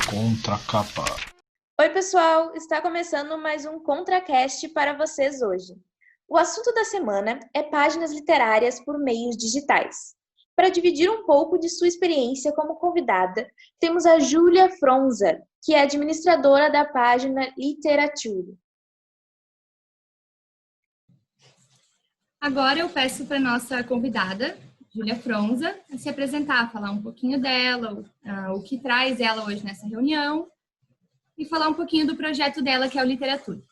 Contracapa. Oi, pessoal! Está começando mais um ContraCast para vocês hoje. O assunto da semana é páginas literárias por meios digitais. Para dividir um pouco de sua experiência como convidada, temos a Júlia Fronza, que é administradora da página Literature. Agora eu peço para a nossa convidada, Júlia Fronza, se apresentar, falar um pouquinho dela, o que traz ela hoje nessa reunião e falar um pouquinho do projeto dela, que é o Literature.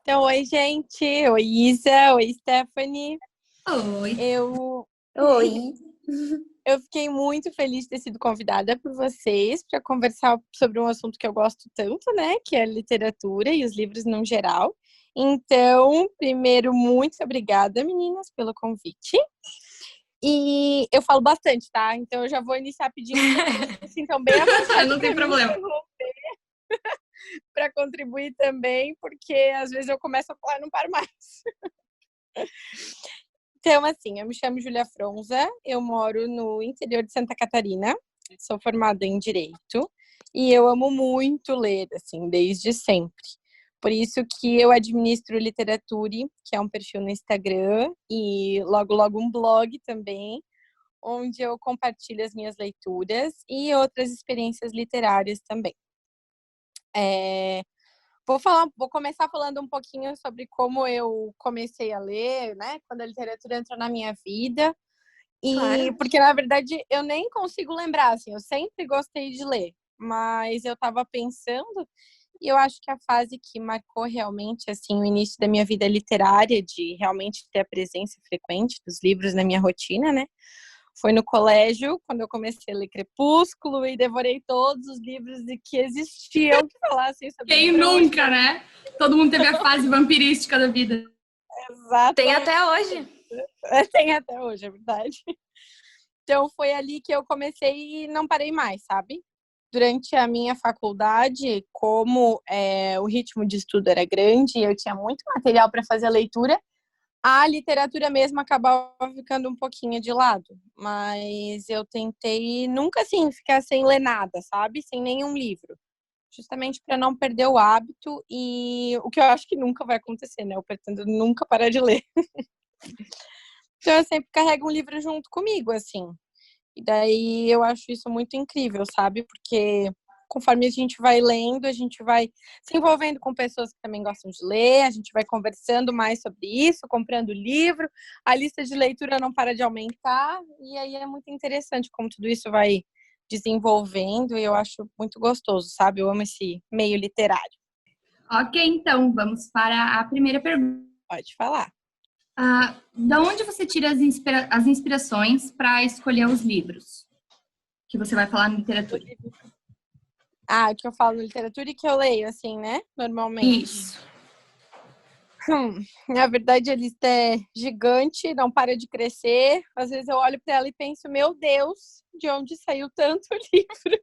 Então, oi, gente. Oi, Isa. Oi, Stephanie. Oi. Oi! Eu fiquei muito feliz de ter sido convidada por vocês para conversar sobre um assunto que eu gosto tanto, né? Que é a literatura e os livros no geral. Então, primeiro, muito obrigada, meninas, pelo convite. E eu falo bastante, tá? Então, eu já vou iniciar pedindo para vocês se sintam bem à vontade. Não tem problema. Para contribuir também, porque às vezes eu começo a falar e não paro mais. Então, assim, eu me chamo Júlia Fronza, eu moro no interior de Santa Catarina, sou formada em Direito e eu amo muito ler, assim, desde sempre. Por isso que eu administro Literature, que é um perfil no Instagram, e logo um blog também, onde eu compartilho as minhas leituras e outras experiências literárias também. Vou começar falando um pouquinho sobre como eu comecei a ler, né? Quando a literatura entrou na minha vida. Claro. Porque, na verdade, eu nem consigo lembrar, assim, eu sempre gostei de ler, mas eu estava pensando, e eu acho que a fase que marcou realmente, assim, o início da minha vida literária, de realmente ter a presença frequente dos livros na minha rotina, né? Foi no colégio, quando eu comecei a ler Crepúsculo e devorei todos os livros que existiam que falassem sobre Quem nunca, né? Todo mundo teve a fase vampirística da vida. Exato. Tem até hoje. Tem até hoje, é verdade. Então, foi ali que eu comecei e não parei mais, sabe? Durante a minha faculdade, como o ritmo de estudo era grande, eu tinha muito material para fazer a leitura, a literatura mesmo acabava ficando um pouquinho de lado. Mas eu tentei nunca, assim, ficar sem ler nada, sabe? Sem nenhum livro. Justamente para não perder o hábito e o que eu acho que nunca vai acontecer, né? Eu pretendo nunca parar de ler. Então, eu sempre carrego um livro junto comigo, assim. E daí eu acho isso muito incrível, sabe? Porque conforme a gente vai lendo, a gente vai se envolvendo com pessoas que também gostam de ler, a gente vai conversando mais sobre isso, comprando livro, a lista de leitura não para de aumentar, e aí é muito interessante como tudo isso vai desenvolvendo, e eu acho muito gostoso, sabe? Eu amo esse meio literário. Ok, então, vamos para a primeira pergunta. Pode falar. Da onde você tira as inspirações para escolher os livros que você vai falar na literatura? O que eu falo na literatura e que eu leio, assim, né? Normalmente. Isso. Na verdade, a lista é gigante, não para de crescer. Às vezes eu olho para ela e penso, meu Deus, de onde saiu tanto livro?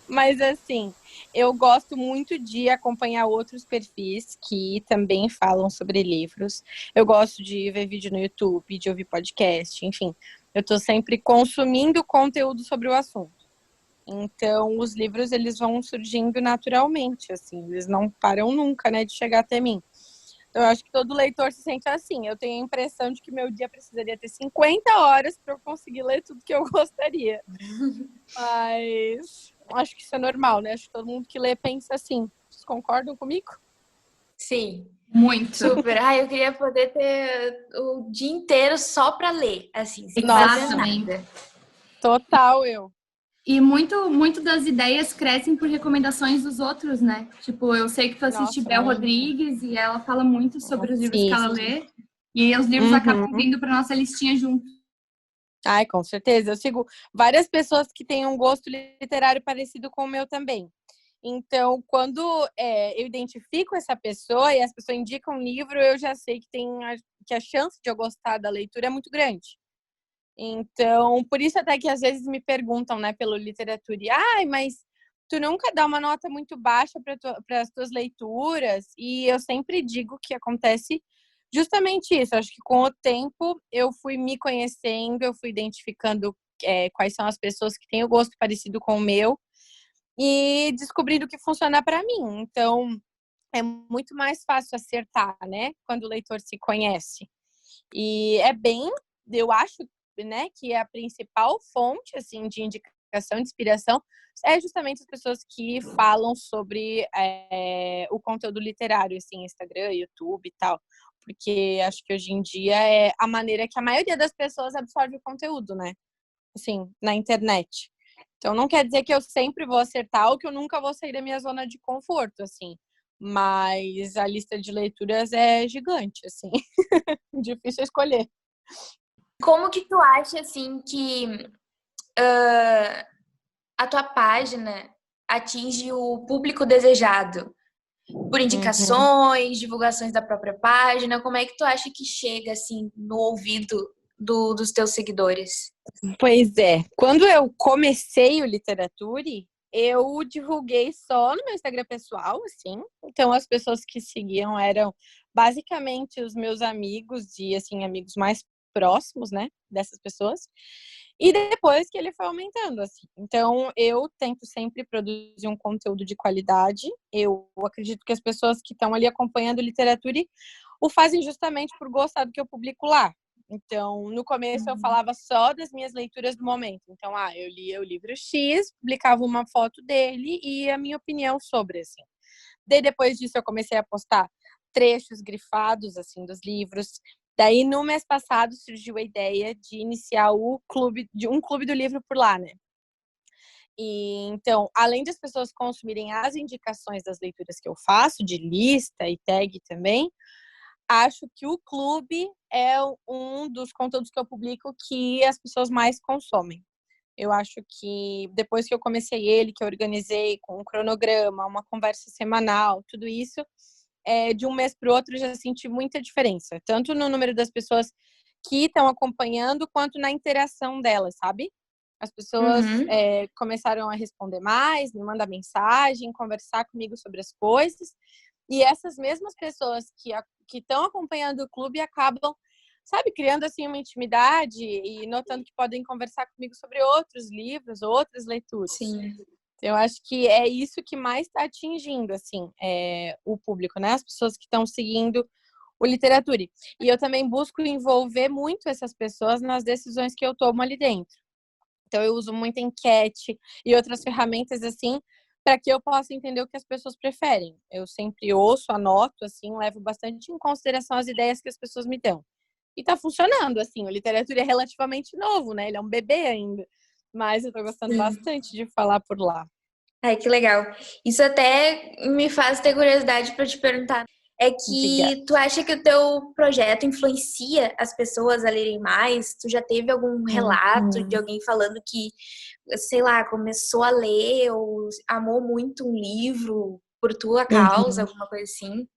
Mas, assim, eu gosto muito de acompanhar outros perfis que também falam sobre livros. Eu gosto de ver vídeo no YouTube, de ouvir podcast, enfim. Eu tô sempre consumindo conteúdo sobre o assunto. Então, os livros, eles vão surgindo naturalmente, assim. Eles não param nunca, né, de chegar até mim. Então, eu acho que todo leitor se sente assim. Eu tenho a impressão de que meu dia precisaria ter 50 horas para eu conseguir ler tudo que eu gostaria. Mas acho que isso é normal, né? Acho que todo mundo que lê pensa assim. Vocês concordam comigo? Sim. Muito. Super. Eu queria poder ter o dia inteiro só para ler, assim, sem Exatamente. fazer nada. Total, eu. E muito das ideias crescem por recomendações dos outros, né? Tipo, eu sei que tu assiste Nossa, Bel muito. Rodrigues e ela fala muito sobre os livros que ela lê. E aí os livros Uhum. acabam vindo para nossa listinha junto. Ai, com certeza. Eu sigo várias pessoas que têm um gosto literário parecido com o meu também. Então, quando eu identifico essa pessoa e as pessoas indicam um livro, eu já sei que a chance de eu gostar da leitura é muito grande. Então, por isso até que às vezes me perguntam, né, pelo literatura, mas tu nunca dá uma nota muito baixa para as tuas leituras, e eu sempre digo que acontece justamente isso. Acho que com o tempo eu fui me conhecendo, eu fui identificando quais são as pessoas que têm o gosto parecido com o meu e descobrindo o que funciona para mim. Então, é muito mais fácil acertar, né? Quando o leitor se conhece. E eu acho, né, que a principal fonte, assim, de indicação, de inspiração, é justamente as pessoas que falam sobre o conteúdo literário, assim, Instagram, YouTube e tal. Porque acho que hoje em dia é a maneira que a maioria das pessoas absorve o conteúdo, né? Assim, na internet. Então, não quer dizer que eu sempre vou acertar ou que eu nunca vou sair da minha zona de conforto, assim. Mas a lista de leituras é gigante, assim. Difícil escolher. Como que tu acha, assim, que a tua página atinge o público desejado? Por indicações, divulgações da própria página? Como é que tu acha que chega, assim, no ouvido dos teus seguidores? Pois é. Quando eu comecei o Literature, eu divulguei só no meu Instagram pessoal, assim. Então, as pessoas que seguiam eram basicamente os meus amigos e, assim, amigos mais próximos, né, dessas pessoas. E depois que ele foi aumentando, assim. Então, eu tento sempre produzir um conteúdo de qualidade. Eu acredito que as pessoas que estão ali acompanhando o Literature o fazem justamente por gostar do que eu publico lá. Então, no começo eu falava só das minhas leituras do momento. Então, eu lia o livro X, publicava uma foto dele e a minha opinião sobre, assim. Daí, depois disso, eu comecei a postar trechos grifados, assim, dos livros. Daí, no mês passado, surgiu a ideia de iniciar um clube do livro por lá, né? E, então, além das pessoas consumirem as indicações das leituras que eu faço, de lista e tag também, acho que o clube é um dos conteúdos que eu publico que as pessoas mais consomem. Eu acho que depois que eu comecei ele, que eu organizei com um cronograma, uma conversa semanal, tudo isso, de um mês para o outro, eu já senti muita diferença. Tanto no número das pessoas que estão acompanhando, quanto na interação delas, sabe? As pessoas começaram a responder mais, me mandar mensagem, conversar comigo sobre as coisas. E essas mesmas pessoas que estão acompanhando o clube acabam, sabe, criando assim uma intimidade e notando que podem conversar comigo sobre outros livros, outras leituras. Sim. Eu acho que é isso que mais está atingindo, assim, o público, né? As pessoas que estão seguindo o Literature. E eu também busco envolver muito essas pessoas nas decisões que eu tomo ali dentro. Então, eu uso muita enquete e outras ferramentas, assim, para que eu possa entender o que as pessoas preferem. Eu sempre ouço, anoto, assim, levo bastante em consideração as ideias que as pessoas me dão. E tá funcionando, assim, o Literature é relativamente novo, né? Ele é um bebê ainda. Mas eu tô gostando bastante de falar por lá. Ai, que legal. Isso até me faz ter curiosidade para te perguntar. É que tu acha que o teu projeto influencia as pessoas a lerem mais? Tu já teve algum relato de alguém falando que, sei lá, começou a ler ou amou muito um livro por tua causa, alguma coisa assim?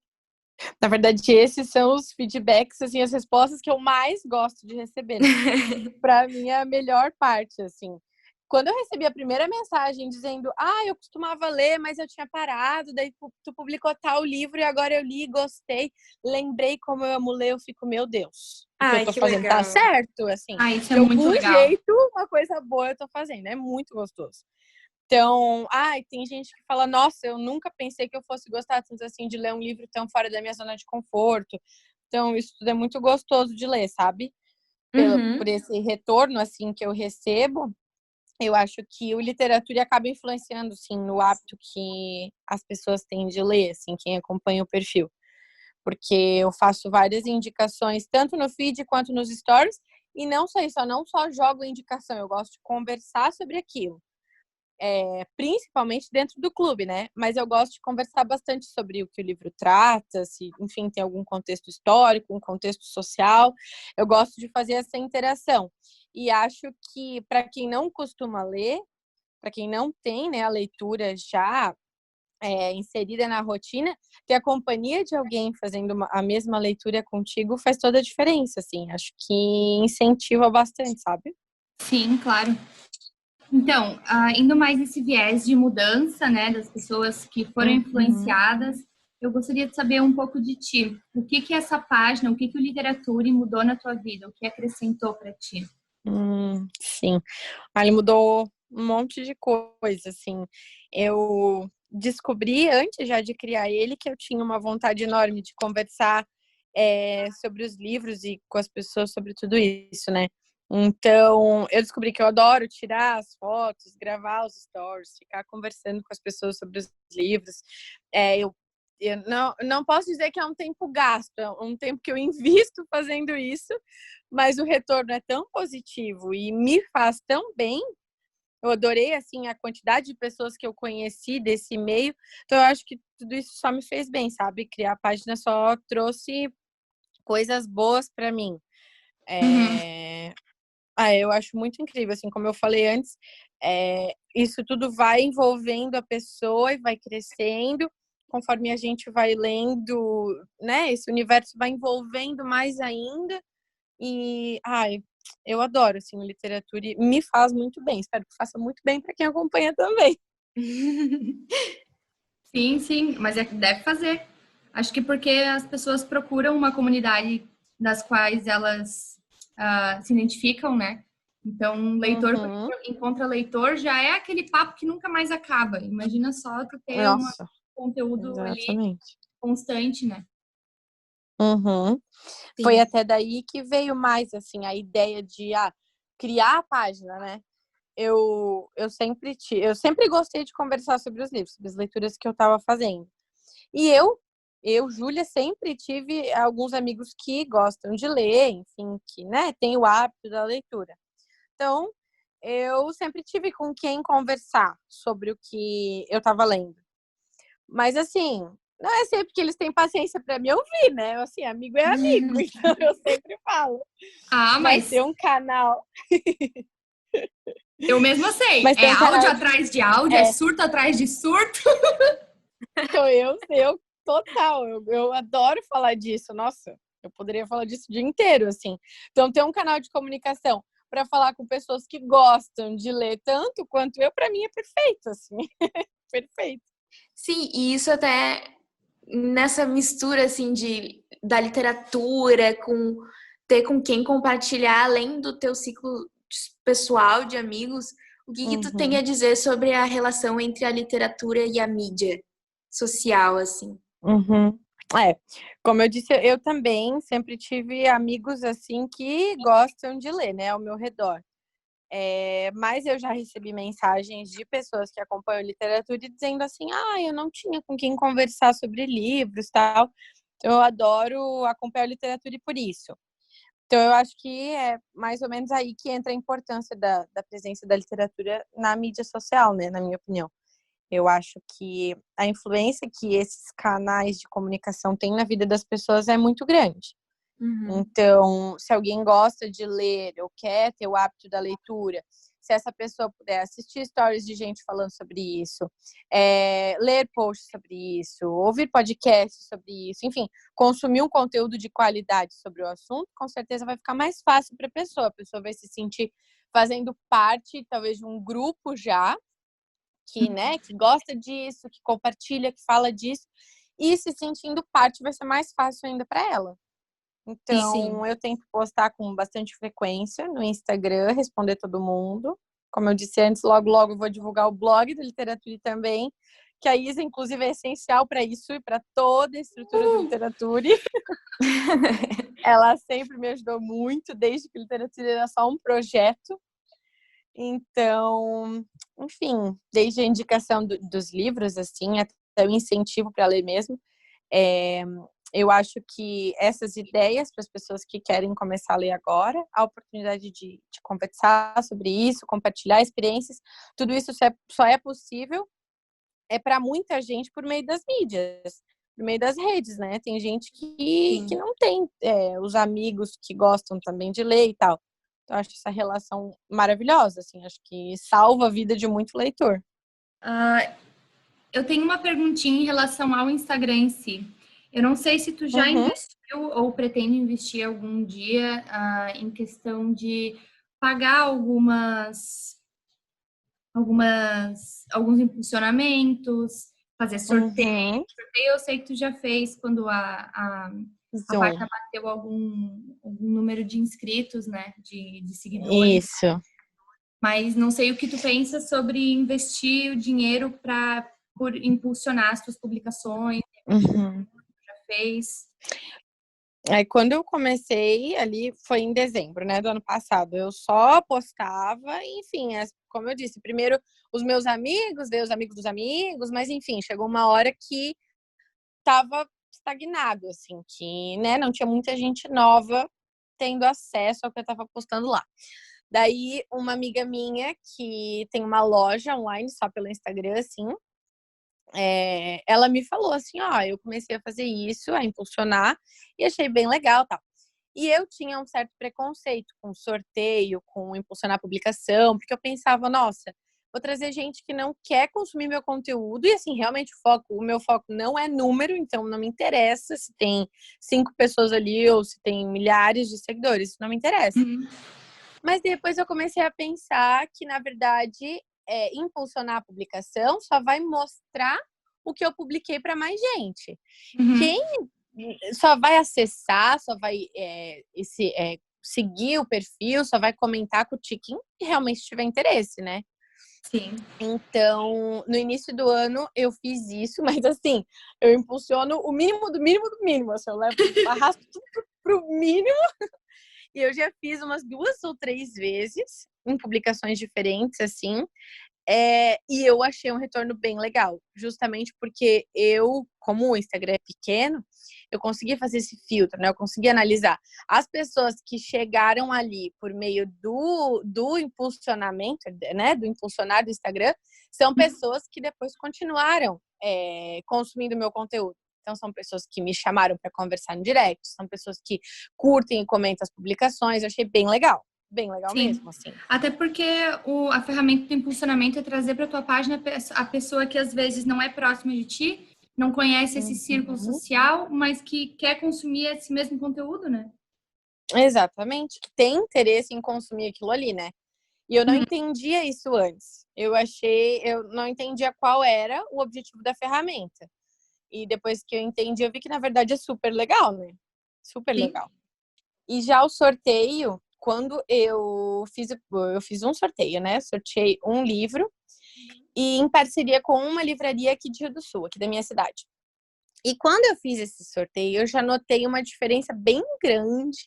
Na verdade, esses são os feedbacks, assim, as respostas que eu mais gosto de receber, né? Pra mim é a melhor parte, assim. Quando eu recebi a primeira mensagem dizendo, eu costumava ler, mas eu tinha parado, daí tu publicou tal livro e agora eu li e gostei, lembrei como eu amo ler, eu fico, meu Deus, o que eu tô fazendo legal. tá certo, assim. Isso é De muito algum legal. jeito, uma coisa boa eu tô fazendo, é muito gostoso. Então, tem gente que fala, nossa, eu nunca pensei que eu fosse gostar tanto assim de ler um livro tão fora da minha zona de conforto. Então, isso tudo é muito gostoso de ler, sabe? Por esse retorno, assim, que eu recebo, eu acho que o Literature acaba influenciando, sim, no hábito que as pessoas têm de ler, assim, quem acompanha o perfil. Porque eu faço várias indicações, tanto no feed quanto nos stories, e não só isso, eu não só jogo indicação, eu gosto de conversar sobre aquilo. Principalmente dentro do clube, né? Mas eu gosto de conversar bastante sobre o que o livro trata, se, enfim, tem algum contexto histórico, um contexto social. Eu gosto de fazer essa interação. E acho que, para quem não costuma ler, para quem não tem, né, a leitura já inserida na rotina, ter a companhia de alguém fazendo a mesma leitura contigo faz toda a diferença, assim. Acho que incentiva bastante, sabe? Sim, claro. Então, indo mais nesse viés de mudança, né, das pessoas que foram influenciadas, eu gostaria de saber um pouco de ti. O que que essa página, o que que o Literature mudou na tua vida? O que acrescentou para ti? Sim. Ele mudou um monte de coisa, assim. Eu descobri, antes já de criar ele, que eu tinha uma vontade enorme de conversar sobre os livros e com as pessoas sobre tudo isso, né? Então, eu descobri que eu adoro tirar as fotos, gravar os stories, ficar conversando com as pessoas sobre os livros. Eu não posso dizer que é um tempo gasto, é um tempo que eu invisto fazendo isso, mas o retorno é tão positivo e me faz tão bem. Eu adorei, assim, a quantidade de pessoas que eu conheci desse meio. Então, eu acho que tudo isso só me fez bem, sabe? Criar a página só trouxe coisas boas para mim. Eu acho muito incrível, assim, como eu falei antes, isso tudo vai envolvendo a pessoa e vai crescendo, conforme a gente vai lendo, né? Esse universo vai envolvendo mais ainda. E, eu adoro, assim, literatura e me faz muito bem. Espero que faça muito bem para quem acompanha também. Sim, sim, mas deve fazer. Acho que porque as pessoas procuram uma comunidade das quais elas se identificam, né? Então, leitor Uhum. encontra leitor já é aquele papo que nunca mais acaba. Imagina só tu ter um Nossa, conteúdo ali exatamente. constante, né? Uhum. Foi Sim. até daí que veio mais, assim, a ideia de criar a página, né? Eu sempre gostei de conversar sobre os livros, sobre as leituras que eu estava fazendo. E Júlia, sempre tive alguns amigos que gostam de ler, enfim, que, né, tem o hábito da leitura. Então, eu sempre tive com quem conversar sobre o que eu estava lendo. Mas, assim, não é sempre que eles têm paciência para me ouvir, né? Assim, amigo é amigo, então eu sempre falo. Mas Mas tem um canal. eu mesma sei. Mas É tem um áudio canal de. atrás de áudio, é surto atrás de surto. Sou eu total. Eu adoro falar disso. Nossa, eu poderia falar disso o dia inteiro, assim. Então, ter um canal de comunicação para falar com pessoas que gostam de ler tanto quanto eu, para mim é perfeito, assim. Perfeito. Sim, e isso até nessa mistura assim da literatura com ter com quem compartilhar além do teu ciclo pessoal de amigos, o que que tu tem a dizer sobre a relação entre a literatura e a mídia social assim? Uhum. Como eu disse, eu também sempre tive amigos assim que gostam de ler, né, ao meu redor. Mas eu já recebi mensagens de pessoas que acompanham literatura e dizendo assim, eu não tinha com quem conversar sobre livros, tal. Então, eu adoro acompanhar literatura e por isso. Então, eu acho que é mais ou menos aí que entra a importância da presença da literatura na mídia social, né, na minha opinião. Eu acho que a influência que esses canais de comunicação têm na vida das pessoas é muito grande. Então, se alguém gosta de ler ou quer ter o hábito da leitura, se essa pessoa puder assistir stories de gente falando sobre isso, ler posts sobre isso, ouvir podcasts sobre isso, enfim, consumir um conteúdo de qualidade sobre o assunto, com certeza vai ficar mais fácil para a pessoa vai se sentir fazendo parte, talvez, de um grupo já, que, né, que gosta disso, que compartilha, que fala disso, e se sentindo parte vai ser mais fácil ainda para ela. Sim. Então, eu tento postar com bastante frequência no Instagram, responder todo mundo. Como eu disse antes, logo, logo eu vou divulgar o blog do Literature também, que a Isa, inclusive, é essencial para isso e para toda a estrutura do Literature. Ela sempre me ajudou muito, desde que o Literature era só um projeto. Então, enfim, desde a indicação dos livros, assim, até o incentivo para ler mesmo, eu acho que essas ideias para as pessoas que querem começar a ler agora, a oportunidade de conversar sobre isso, compartilhar experiências, tudo isso só é possível para muita gente por meio das mídias, por meio das redes, né? Tem gente que não tem os amigos que gostam também de ler e tal. Então, eu acho essa relação maravilhosa, assim, acho que salva a vida de muito leitor. Eu tenho uma perguntinha em relação ao Instagram em si. Eu não sei se tu já investiu ou pretende investir algum dia em questão de pagar algumas alguns impulsionamentos, fazer sorteio. Uhum. Sorteio eu sei que tu já fez quando a Zoom. página bateu algum número de inscritos, né? De seguidores. Isso. Mas não sei o que tu pensa sobre investir o dinheiro por impulsionar as tuas publicações, Uhum. já fez. Aí, quando eu comecei ali, foi em dezembro, né, do ano passado. Eu só postava, enfim, como eu disse, primeiro os meus amigos, daí os amigos dos amigos, mas enfim, chegou uma hora que tava estagnado, assim, que, né, não tinha muita gente nova tendo acesso ao que eu tava postando lá. Daí, uma amiga minha que tem uma loja online só pelo Instagram, assim, ela me falou assim, ó, eu comecei a fazer isso, a impulsionar, e achei bem legal, tal. E eu tinha um certo preconceito com sorteio, com impulsionar a publicação, porque eu pensava, nossa, vou trazer gente que não quer consumir meu conteúdo, e assim, realmente o meu foco não é número, então não me interessa se tem 5 pessoas ali ou se tem milhares de seguidores, isso não me interessa. Uhum. Mas depois eu comecei a pensar que, na verdade, impulsionar a publicação só vai mostrar o que eu publiquei para mais gente. Uhum. Quem só vai acessar, só vai seguir o perfil, só vai comentar com o tiquinho que realmente tiver interesse, né? Sim. Então, no início do ano eu fiz isso, mas assim, eu impulsiono o mínimo do mínimo do mínimo, assim, arrasto tudo pro mínimo. E eu já fiz umas 2 ou 3 vezes em publicações diferentes, assim. E eu achei um retorno bem legal, justamente porque como o Instagram é pequeno, eu consegui fazer esse filtro, né? Eu consegui analisar as pessoas que chegaram ali por meio do impulsionamento, né? Do impulsionar do Instagram, são pessoas que depois continuaram consumindo meu conteúdo. Então, são pessoas que me chamaram para conversar no direct, são pessoas que curtem e comentam as publicações. Eu achei bem legal. Bem legal. Sim. Mesmo, assim. Até porque a ferramenta do impulsionamento é trazer para tua página a pessoa que às vezes não é próxima de ti, não conhece esse círculo social, mas que quer consumir esse mesmo conteúdo, né? Exatamente, que tem interesse em consumir aquilo ali, né? E eu não entendia isso antes. Eu não entendia qual era o objetivo da ferramenta. E depois que eu entendi, eu vi que na verdade é super legal, né? Super legal. E já o sorteio, quando eu fiz um sorteio, né? Sorteei um livro e em parceria com uma livraria aqui de Rio do Sul, aqui da minha cidade. E quando eu fiz esse sorteio, eu já notei uma diferença bem grande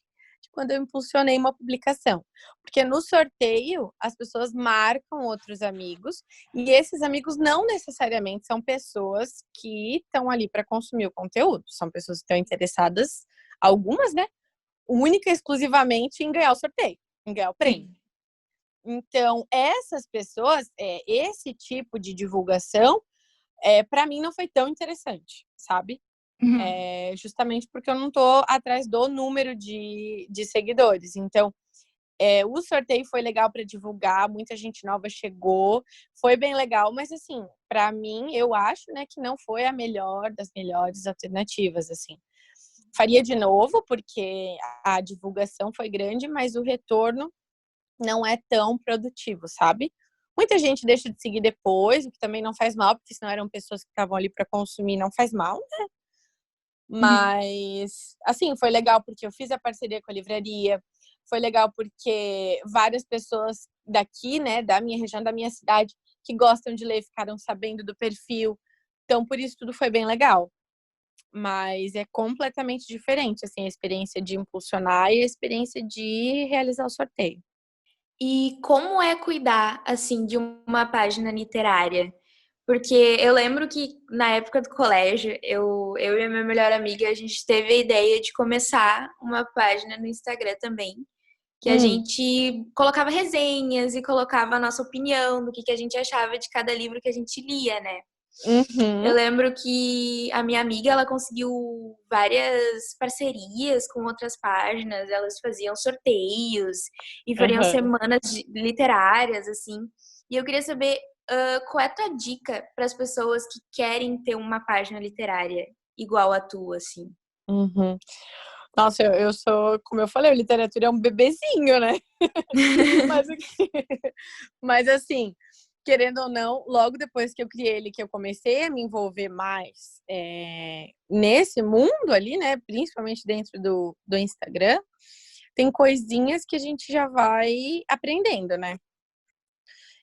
de quando eu impulsionei uma publicação. Porque no sorteio, as pessoas marcam outros amigos e esses amigos não necessariamente são pessoas que estão ali para consumir o conteúdo. São pessoas que estão interessadas, algumas, né? Única e exclusivamente em ganhar o sorteio, em ganhar o prêmio. Então, essas pessoas, esse tipo de divulgação, para mim não foi tão interessante, sabe? Justamente porque eu não tô atrás do número de seguidores. Então, o sorteio foi legal para divulgar, muita gente nova chegou, foi bem legal, mas assim, para mim, eu acho, né, que não foi a melhor das melhores alternativas, assim. Faria de novo, porque a divulgação foi grande, mas o retorno não é tão produtivo, sabe? Muita gente deixa de seguir depois, o que também não faz mal, porque senão eram pessoas que estavam ali para consumir, não faz mal, né? Mas, assim, foi legal porque eu fiz a parceria com a livraria, foi legal porque várias pessoas daqui, né, da minha região, da minha cidade, que gostam de ler, ficaram sabendo do perfil. Então, por isso tudo foi bem legal. Mas é completamente diferente, assim, a experiência de impulsionar e a experiência de realizar o sorteio. E como é cuidar, assim, de uma página literária? Porque eu lembro que na época do colégio, eu e a minha melhor amiga, a gente teve a ideia de começar uma página no Instagram também, que a gente colocava resenhas e colocava a nossa opinião do que a gente achava de cada livro que a gente lia, né? Eu lembro que a minha amiga, ela conseguiu várias parcerias com outras páginas, elas faziam sorteios e faziam semanas literárias, assim. E eu queria saber qual é a tua dica para as pessoas que querem ter uma página literária igual a tua, assim? Nossa, eu sou, como eu falei, a literatura é um bebezinho, né? Mas assim, querendo ou não, logo depois que eu criei ele, que eu comecei a me envolver mais nesse mundo ali, né? Principalmente dentro do Instagram, tem coisinhas que a gente já vai aprendendo, né?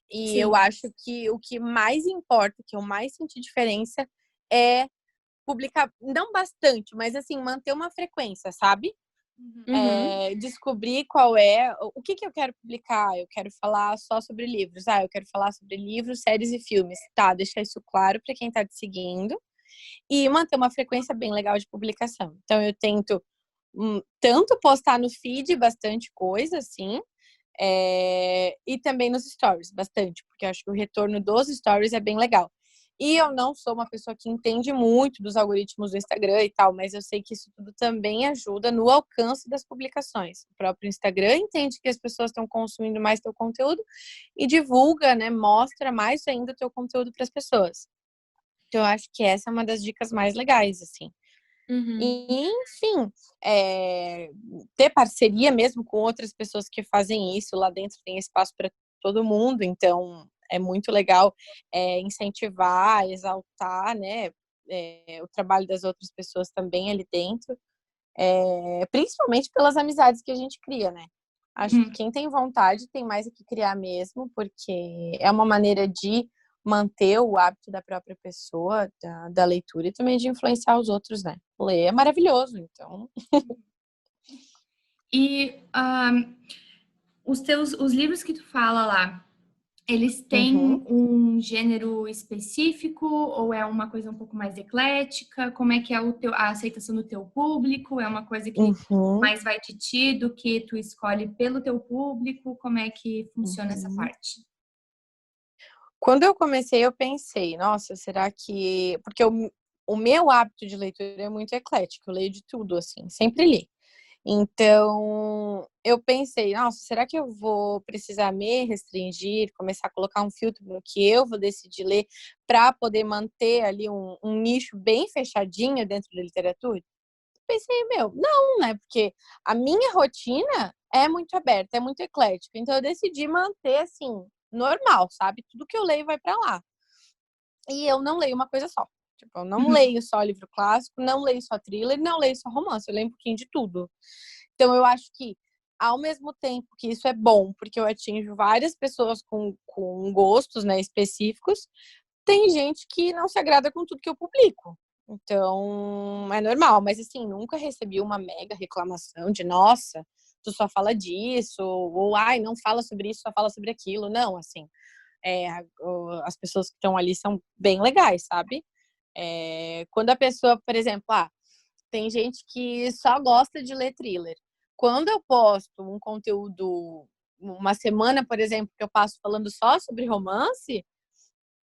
E Sim. eu acho que o que mais importa, que eu mais senti diferença, é publicar, não bastante, mas assim, manter uma frequência, sabe? Uhum. Descobrir qual é, o que eu quero publicar. Eu quero falar só sobre livros. Eu quero falar sobre livros, séries e filmes. Tá, deixar isso claro para quem tá te seguindo. E manter uma frequência bem legal de publicação. Então, eu tento tanto postar no feed bastante coisa, assim, e também nos stories, bastante, porque eu acho que o retorno dos stories é bem legal. E eu não sou uma pessoa que entende muito dos algoritmos do Instagram e tal, mas eu sei que isso tudo também ajuda no alcance das publicações. O próprio Instagram entende que as pessoas estão consumindo mais teu conteúdo e divulga, né, mostra mais ainda o teu conteúdo para as pessoas. Então, eu acho que essa é uma das dicas mais legais, assim. Uhum. E, enfim, ter parceria mesmo com outras pessoas que fazem isso. Lá dentro tem espaço para todo mundo, então é muito legal incentivar, exaltar, né, o trabalho das outras pessoas também ali dentro, principalmente pelas amizades que a gente cria, né? Acho que quem tem vontade tem mais o que criar mesmo, porque é uma maneira de manter o hábito da própria pessoa, da leitura, e também de influenciar os outros, né? Ler é maravilhoso, então. E os livros que tu fala lá, eles Uhum. têm um gênero específico ou é uma coisa um pouco mais eclética? Como é que é a aceitação do teu público? É uma coisa que Uhum. mais vai de ti do que tu escolhe pelo teu público? Como é que funciona essa Uhum. parte? Quando eu comecei, eu pensei, nossa, será que. Porque o meu hábito de leitura é muito eclético, eu leio de tudo, assim, sempre li. Então, eu pensei, nossa, será que eu vou precisar me restringir, começar a colocar um filtro no que eu vou decidir ler para poder manter ali um nicho bem fechadinho dentro da literatura? Pensei, meu, não, né? Porque a minha rotina é muito aberta, é muito eclética. Então, eu decidi manter, assim, normal, sabe? Tudo que eu leio vai para lá. E eu não leio uma coisa só. Tipo, eu não leio só livro clássico, não leio só thriller, não leio só romance. Eu leio um pouquinho de tudo. Então, eu acho que, ao mesmo tempo que isso é bom, porque eu atinjo várias pessoas com gostos, né, específicos, tem gente que não se agrada com tudo que eu publico. Então, é normal. Mas, assim, nunca recebi uma mega reclamação de, nossa, tu só fala disso, ou, ai, não fala sobre isso, só fala sobre aquilo. Não, assim, as pessoas que estão ali são bem legais, sabe? Quando a pessoa, por exemplo, tem gente que só gosta de ler thriller. Quando eu posto um conteúdo, uma semana, por exemplo, que eu passo falando só sobre romance,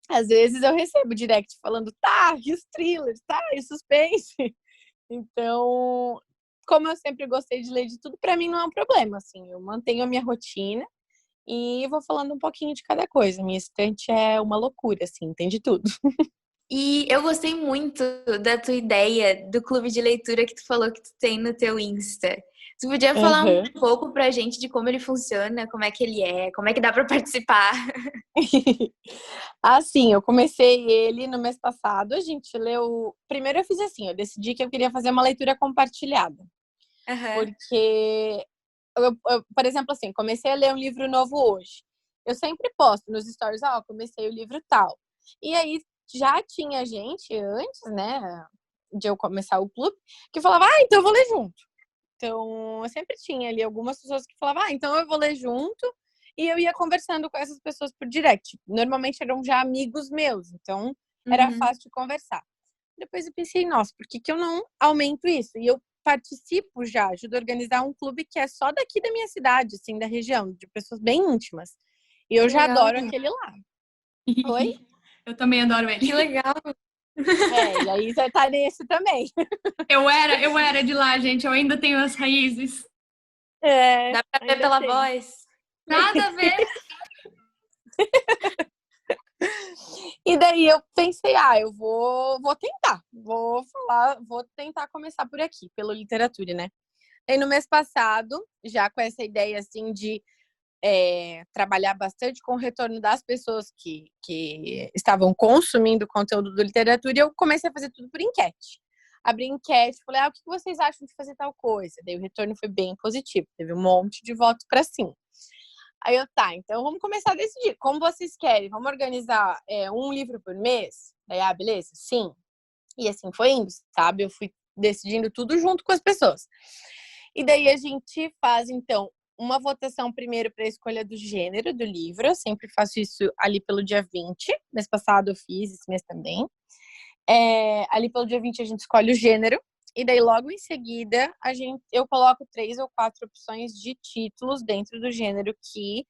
às vezes eu recebo direct falando, tá, e os thrillers, tá, e suspense. Então, como eu sempre gostei de ler de tudo, pra mim não é um problema, assim. Eu mantenho a minha rotina e vou falando um pouquinho de cada coisa. Minha estante é uma loucura, assim, tem de tudo. E eu gostei muito da tua ideia do clube de leitura que tu falou que tu tem no teu Insta. Tu podia falar um Uhum. pouco pra gente de como ele funciona, como é que ele é, como é que dá pra participar? Assim, eu comecei ele no mês passado. A gente leu. Primeiro eu fiz assim, eu decidi que eu queria fazer uma leitura compartilhada. Aham. Porque, por exemplo, assim, comecei a ler um livro novo hoje. Eu sempre posto nos stories, comecei o livro tal. E aí já tinha gente antes, né, de eu começar o clube, que falava, então eu vou ler junto. Então, eu sempre tinha ali algumas pessoas que falavam, então eu vou ler junto. E eu ia conversando com essas pessoas por direct. Normalmente eram já amigos meus, então era Uhum. fácil de conversar. Depois eu pensei, nossa, por que eu não aumento isso? E eu participo já, ajudo a organizar um clube que é só daqui da minha cidade, assim, da região, de pessoas bem íntimas. E eu Que já legal. adoro aquele lá. Oi? Eu também adoro ele. Que legal. E aí você tá nesse também. Eu era de lá, gente. Eu ainda tenho as raízes. Dá pra ver Ainda pela tem. voz. Nada a ver. E daí eu pensei, eu vou tentar, vou tentar começar por aqui, pela literatura, né? E no mês passado, já com essa ideia assim de trabalhar bastante com o retorno das pessoas que estavam consumindo conteúdo do literatura, e eu comecei a fazer tudo por enquete. Abri enquete, falei, o que vocês acham de fazer tal coisa? Daí o retorno foi bem positivo, teve um monte de voto para sim. Aí então vamos começar a decidir. Como vocês querem? Vamos organizar um livro por mês? Daí, beleza? Sim. E assim foi indo, sabe? Eu fui decidindo tudo junto com as pessoas. E daí a gente faz, então, uma votação primeiro para a escolha do gênero do livro. Eu sempre faço isso ali pelo dia 20. Mês passado eu fiz, esse mês também. Ali pelo dia 20 a gente escolhe o gênero. E daí, logo em seguida, eu coloco 3 ou 4 opções de títulos dentro do gênero que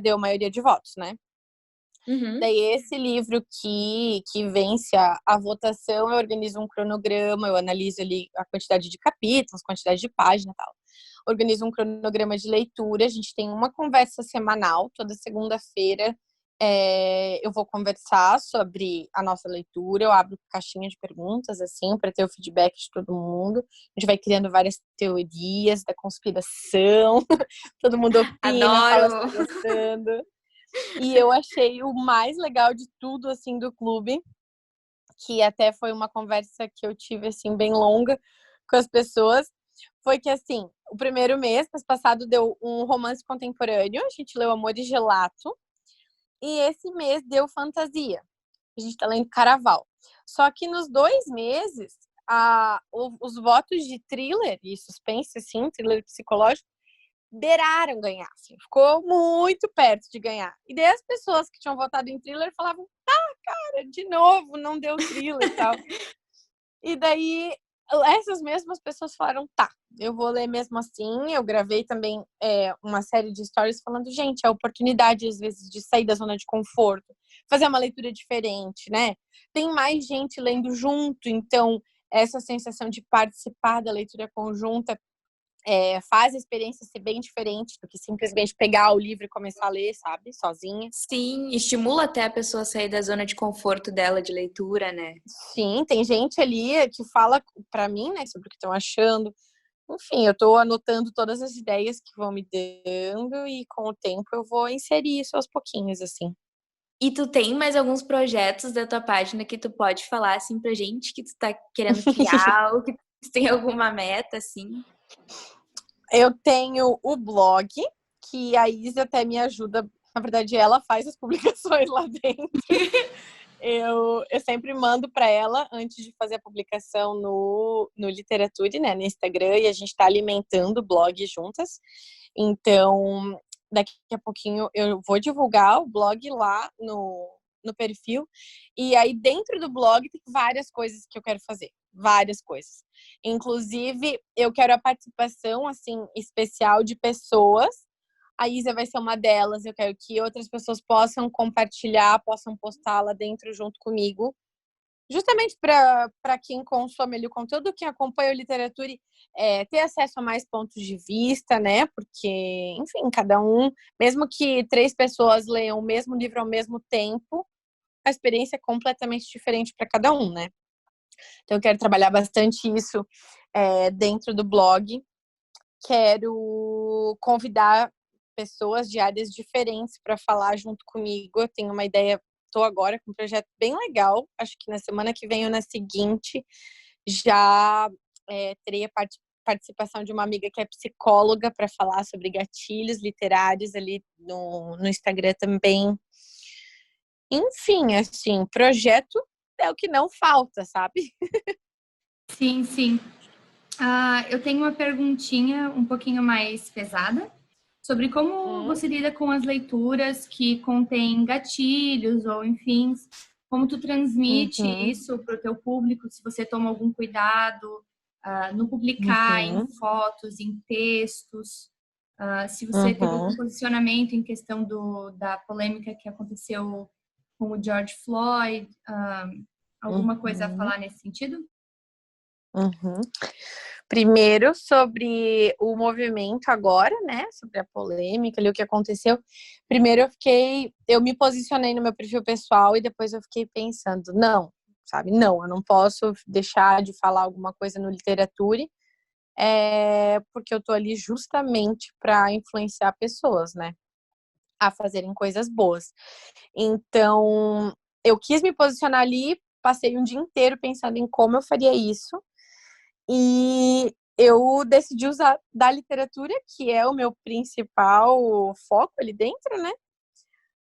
deu a maioria de votos, né? Uhum. Daí, esse livro que vence a votação, eu organizo um cronograma, eu analiso ali a quantidade de capítulos, quantidade de página e tal. Organizo um cronograma de leitura, a gente tem uma conversa semanal, toda segunda-feira eu vou conversar sobre a nossa leitura, eu abro caixinha de perguntas, assim, para ter o feedback de todo mundo. A gente vai criando várias teorias da conspiração, todo mundo opina, fala se tá gostando. E eu achei o mais legal de tudo, assim, do clube, que até foi uma conversa que eu tive, assim, bem longa com as pessoas, foi que, assim, o primeiro mês passado, deu um romance contemporâneo, a gente leu Amor e Gelato, e esse mês deu fantasia. A gente tá lendo Caraval. Só que nos 2 meses, os votos de thriller e suspense, assim, thriller psicológico, beiraram ganhar. Assim, ficou muito perto de ganhar. E daí as pessoas que tinham votado em thriller falavam, cara, de novo, não deu thriller e tal. E daí essas mesmas pessoas falaram, eu vou ler mesmo assim. Eu gravei também uma série de stories falando, gente, a oportunidade às vezes de sair da zona de conforto, fazer uma leitura diferente, né? Tem mais gente lendo junto, então essa sensação de participar da leitura conjunta faz a experiência ser bem diferente do que simplesmente pegar o livro e começar a ler, sabe? Sozinha. Sim, estimula até a pessoa a sair da zona de conforto dela de leitura, né? Sim, tem gente ali que fala pra mim, né, sobre o que estão achando. Enfim, eu tô anotando todas as ideias que vão me dando e com o tempo eu vou inserir isso aos pouquinhos, assim. E tu tem mais alguns projetos da tua página que tu pode falar, assim, pra gente, que tu tá querendo criar, ou que tu tem alguma meta, assim? Eu tenho o blog, que a Isa até me ajuda. Na verdade, ela faz as publicações lá dentro. Eu sempre mando para ela antes de fazer a publicação no Literature, né, no Instagram, e a gente está alimentando o blog juntas. Então, daqui a pouquinho eu vou divulgar o blog lá no perfil. E aí, dentro do blog, tem várias coisas que eu quero fazer. Várias coisas. Inclusive, eu quero a participação, assim, especial de pessoas. A Isa vai ser uma delas. Eu quero que outras pessoas possam compartilhar, possam postar lá dentro junto comigo. Justamente para quem consome ali o conteúdo, quem acompanha o literatura, ter acesso a mais pontos de vista, né? Porque, enfim, cada um, mesmo que 3 pessoas leiam o mesmo livro ao mesmo tempo, a experiência é completamente diferente para cada um, né? Então, eu quero trabalhar bastante isso dentro do blog. Quero convidar pessoas de áreas diferentes para falar junto comigo. Eu tenho uma ideia, estou agora com um projeto bem legal. Acho que na semana que vem ou na seguinte já terei a participação de uma amiga que é psicóloga para falar sobre gatilhos literários ali no Instagram também. Enfim, assim, projeto é o que não falta, sabe? Sim, sim. Eu tenho uma perguntinha um pouquinho mais pesada sobre como você lida com as leituras que contêm gatilhos ou, enfim, como tu transmite isso para o teu público, se você toma algum cuidado no publicar em fotos, em textos, se você teve algum posicionamento em questão da polêmica que aconteceu com o George Floyd, alguma coisa a falar nesse sentido? Primeiro, sobre o movimento agora, né? Sobre a polêmica ali, o que aconteceu. Primeiro, eu me posicionei no meu perfil pessoal e depois eu fiquei pensando, não, sabe? Não, eu não posso deixar de falar alguma coisa no Literature, porque eu tô ali justamente para influenciar pessoas, né? a fazerem coisas boas. Então, eu quis me posicionar ali, passei um dia inteiro pensando em como eu faria isso, e eu decidi usar da literatura, que é o meu principal foco ali dentro, né?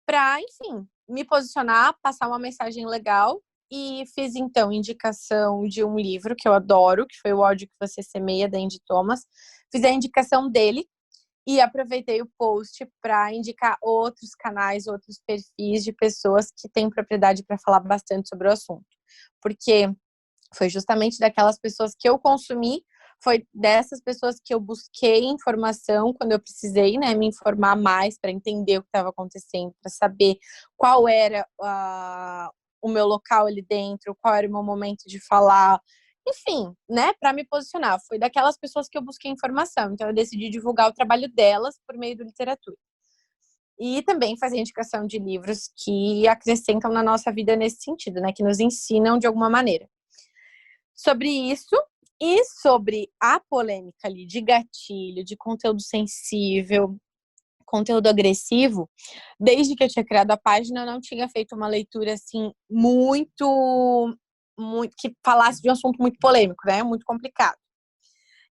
Para, enfim, me posicionar, passar uma mensagem legal. E fiz, então, indicação de um livro que eu adoro, que foi O Ódio que Você Semeia, da Andy Thomas. Fiz a indicação dele e aproveitei o post para indicar outros canais, outros perfis de pessoas que têm propriedade para falar bastante sobre o assunto. Porque foi justamente daquelas pessoas que eu consumi, foi dessas pessoas que eu busquei informação quando eu precisei, né, me informar mais para entender o que estava acontecendo, para saber qual era o meu local ali dentro, qual era o meu momento de falar, enfim, né, para me posicionar. Foi daquelas pessoas que eu busquei informação, então eu decidi divulgar o trabalho delas por meio da literatura. E também fazer indicação de livros que acrescentam na nossa vida nesse sentido, né, que nos ensinam de alguma maneira. Sobre isso e sobre a polêmica ali de gatilho, de conteúdo sensível, conteúdo agressivo, desde que eu tinha criado a página, eu não tinha feito uma leitura assim muito que falasse de um assunto muito polêmico, né? Muito complicado.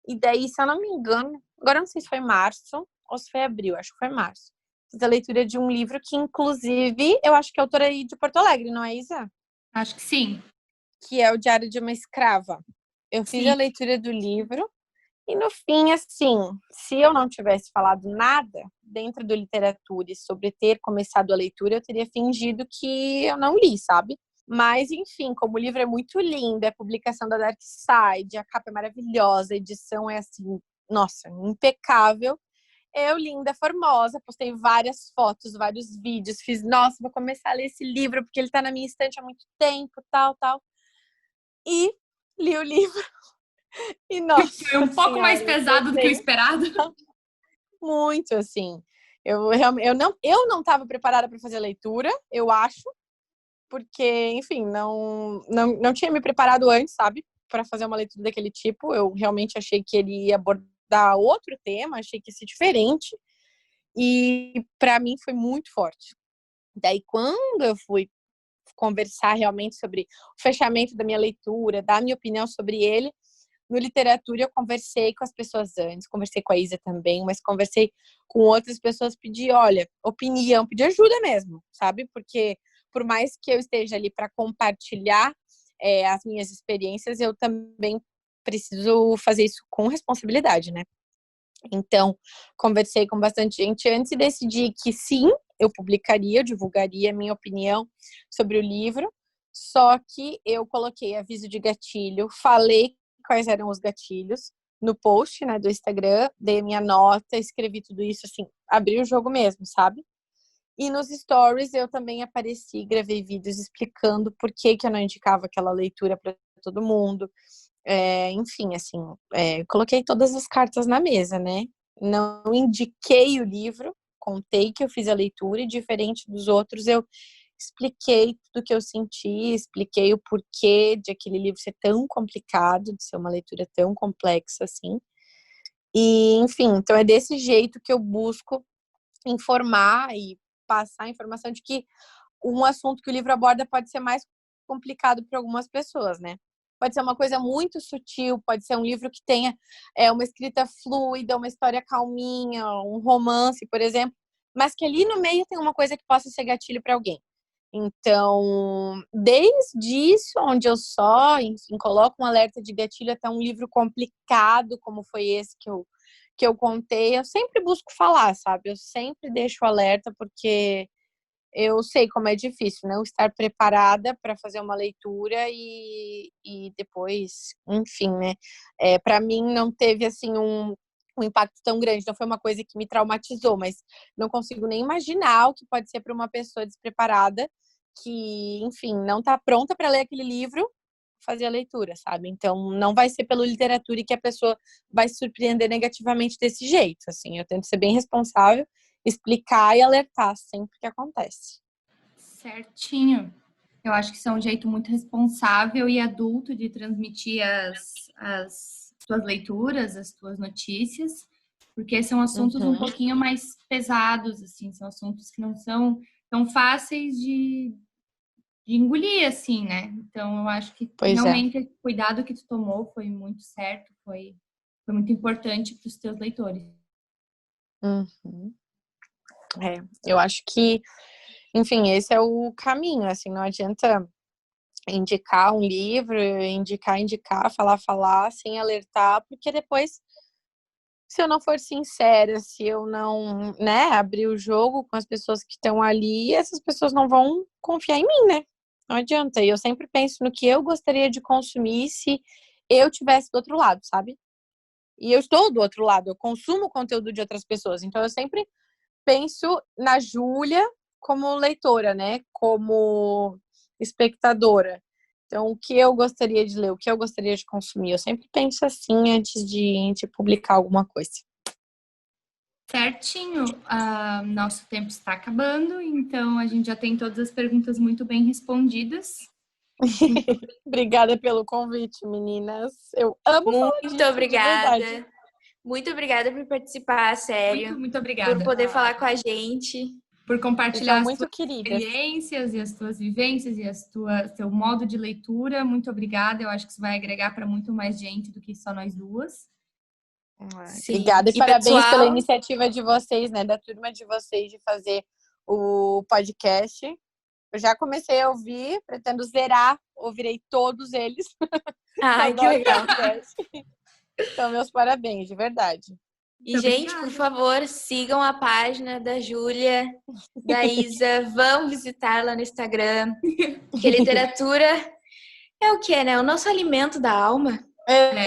E daí, se eu não me engano, agora eu não sei se foi março ou se foi abril, acho que foi março. Fiz a leitura de um livro que, inclusive, eu acho que é autora aí de Porto Alegre, não é, Isa? Acho que sim. Que é O Diário de uma Escrava. Eu fiz Sim. a leitura do livro e, no fim, assim, se eu não tivesse falado nada dentro do literatura e sobre ter começado a leitura, eu teria fingido que eu não li, sabe? Mas, enfim, como o livro é muito lindo, é publicação da Dark Side, a capa é maravilhosa, a edição é, assim, nossa, impecável. Eu, linda, formosa, postei várias fotos, vários vídeos, fiz, nossa, vou começar a ler esse livro porque ele tá na minha estante há muito tempo, tal, tal. E li o livro. E, nossa Foi um pouco mais senhora, eu pesado do que o chorei esperado. muito, assim. Eu não estava preparada para fazer a leitura, eu acho, porque, enfim, não tinha me preparado antes, sabe, para fazer uma leitura daquele tipo. Eu realmente achei que ele ia abordar outro tema, achei que ia ser diferente, e para mim foi muito forte. Daí, quando eu fui conversar realmente sobre o fechamento da minha leitura, dar a minha opinião sobre ele, no literatura eu conversei com as pessoas antes, conversei com a Isa também, mas conversei com outras pessoas, pedi, olha, opinião, pedi ajuda mesmo, sabe? Porque por mais que eu esteja ali para compartilhar as minhas experiências, eu também preciso fazer isso com responsabilidade, né? Então, conversei com bastante gente antes e decidi que sim, eu publicaria, eu divulgaria a minha opinião sobre o livro, só que eu coloquei aviso de gatilho, falei quais eram os gatilhos no post, né, do Instagram, dei a minha nota, escrevi tudo isso, assim, abri o jogo mesmo, sabe? E nos stories eu também apareci, gravei vídeos explicando por que eu não indicava aquela leitura para todo mundo. Enfim, assim, coloquei todas as cartas na mesa, né? Não indiquei o livro, contei que eu fiz a leitura e, diferente dos outros, eu expliquei tudo que eu senti, expliquei o porquê de aquele livro ser tão complicado, de ser uma leitura tão complexa assim. E, enfim, então é desse jeito que eu busco informar e passar a informação de que um assunto que o livro aborda pode ser mais complicado para algumas pessoas, né? Pode ser uma coisa muito sutil, pode ser um livro que tenha uma escrita fluida, uma história calminha, um romance, por exemplo, mas que ali no meio tem uma coisa que possa ser gatilho para alguém. Então, desde isso, onde eu só, enfim, coloco um alerta de gatilho até um livro complicado, como foi esse que eu contei, eu sempre busco falar, sabe? Eu sempre deixo o alerta, porque eu sei como é difícil, não estar preparada para fazer uma leitura e depois, enfim, né? Para mim não teve assim um impacto tão grande, não foi uma coisa que me traumatizou, mas não consigo nem imaginar o que pode ser para uma pessoa despreparada que, enfim, não está pronta para ler aquele livro, fazer a leitura, sabe? Então não vai ser pela literatura que a pessoa vai se surpreender negativamente desse jeito, assim. Eu tento ser bem responsável, explicar e alertar sempre que acontece. Certinho. Eu acho que isso é um jeito muito responsável e adulto de transmitir as tuas leituras, as tuas notícias. porque são assuntos um pouquinho mais pesados, assim, são assuntos que não são tão fáceis de engolir, assim, né? Então, eu acho que realmente o cuidado que tu tomou foi muito certo, foi muito importante para os teus leitores. Eu acho que, enfim, esse é o caminho, assim, não adianta indicar um livro, indicar, falar, sem alertar, porque depois, se eu não for sincera, se eu não, né, abrir o jogo com as pessoas que estão ali, essas pessoas não vão confiar em mim, né? Não adianta. E eu sempre penso no que eu gostaria de consumir se eu tivesse do outro lado, sabe? E eu estou do outro lado, eu consumo conteúdo de outras pessoas. Então, eu sempre penso na Júlia como leitora, né? Como espectadora. Então, o que eu gostaria de ler, o que eu gostaria de consumir. Eu sempre penso assim antes de publicar alguma coisa. Certinho. Nosso tempo está acabando, então a gente já tem todas as perguntas muito bem respondidas. Obrigada pelo convite, meninas. Eu amo falar disso, obrigada. Muito obrigada por participar, sério. Muito obrigada. Por poder falar com a gente. Por compartilhar as tuas queridas. experiências e as tuas vivências e seu modo de leitura. Muito obrigada. Eu acho que isso vai agregar para muito mais gente do que só nós duas. Obrigada e parabéns pela iniciativa de vocês, né? Da turma de vocês de fazer o podcast. Eu já comecei a ouvir, pretendo zerar, ouvirei todos eles. Ai, que legal. Então, meus parabéns, de verdade. E, gente, por favor, sigam a página da Júlia, da Isa. Vão visitar lá no Instagram. Porque literatura é o que, né? O nosso alimento da alma.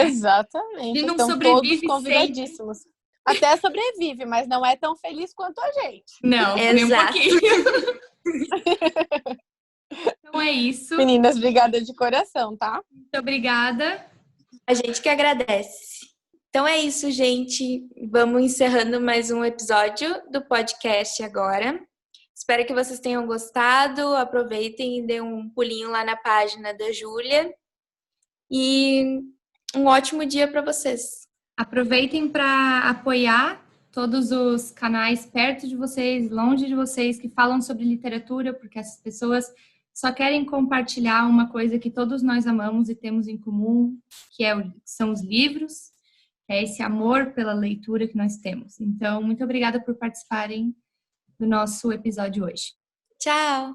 Exatamente. E não estão sobrevive todos convidadíssimos. Até sobrevive, mas não é tão feliz quanto a gente. Não, nem um pouquinho. Então é isso. Meninas, obrigada de coração, tá? Muito obrigada. A gente que agradece. Então é isso, gente. Vamos encerrando mais um episódio do podcast agora. Espero que vocês tenham gostado. Aproveitem e dêem um pulinho lá na página da Júlia. E um ótimo dia para vocês. Aproveitem para apoiar todos os canais perto de vocês, longe de vocês, que falam sobre literatura, porque essas pessoas só querem compartilhar uma coisa que todos nós amamos e temos em comum, que são os livros. É esse amor pela leitura que nós temos. Então, muito obrigada por participarem do nosso episódio hoje. Tchau!